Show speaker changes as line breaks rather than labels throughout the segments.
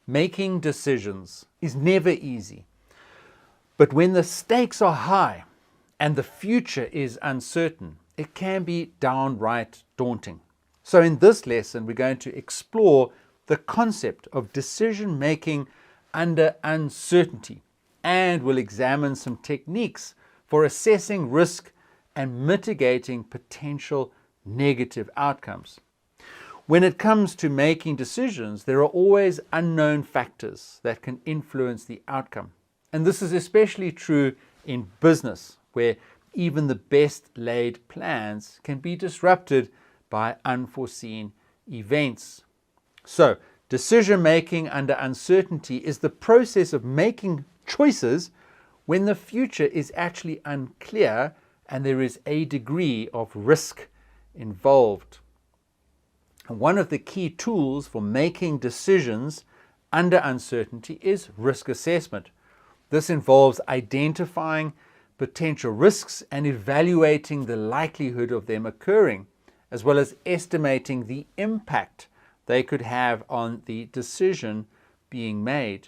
Making decisions is never easy, but when the stakes are high and the future is uncertain, it can be downright daunting. So in this lesson, we're going to explore the concept of decision making under uncertainty, and we'll examine some techniques for assessing risk and mitigating potential negative outcomes. When it comes to making decisions, there are always unknown factors that can influence the outcome. And this is especially true in business, where even the best laid plans can be disrupted by unforeseen events. So, decision making under uncertainty is the process of making choices when the future is actually unclear and there is a degree of risk involved. One of the key tools for making decisions under uncertainty is risk assessment. This involves identifying potential risks and evaluating the likelihood of them occurring, as well as estimating the impact they could have on the decision being made.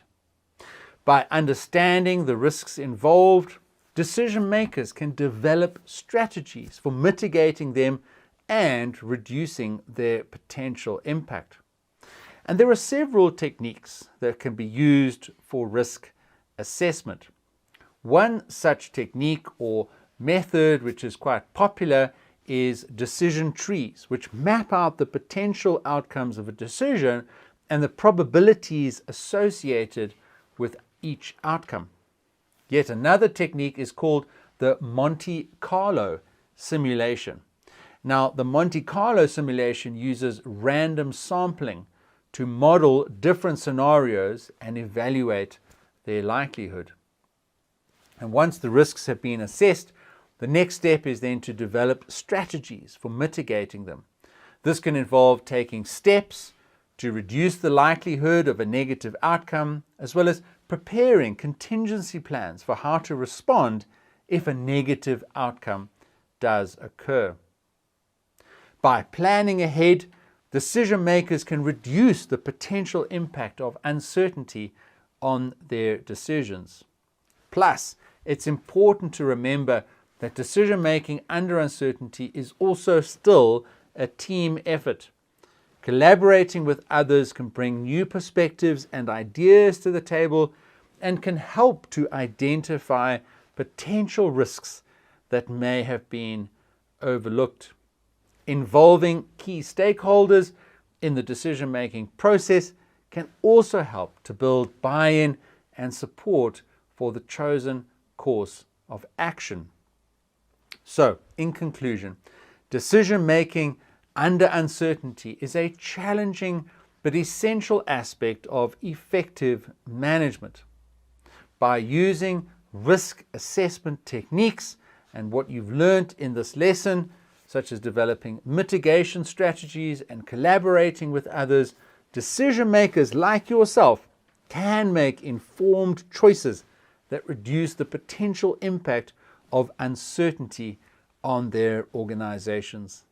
By understanding the risks involved, decision makers can develop strategies for mitigating them and reducing their potential impact. And there are several techniques that can be used for risk assessment. One such technique or method which is quite popular is decision trees, which map out the potential outcomes of a decision and the probabilities associated with each outcome. Yet another technique is called the Monte Carlo simulation. Now, the Monte Carlo simulation uses random sampling to model different scenarios and evaluate their likelihood. And once the risks have been assessed, the next step is then to develop strategies for mitigating them. This can involve taking steps to reduce the likelihood of a negative outcome, as well as preparing contingency plans for how to respond if a negative outcome does occur. By planning ahead, decision makers can reduce the potential impact of uncertainty on their decisions. Plus, it's important to remember that decision making under uncertainty is also still a team effort. Collaborating with others can bring new perspectives and ideas to the table and can help to identify potential risks that may have been overlooked. Involving key stakeholders in the decision-making process can also help to build buy-in and support for the chosen course of action. So, in conclusion, decision-making under uncertainty is a challenging but essential aspect of effective management. By using risk assessment techniques and what you've learned in this lesson, such as developing mitigation strategies and collaborating with others, decision makers like yourself can make informed choices that reduce the potential impact of uncertainty on their organizations.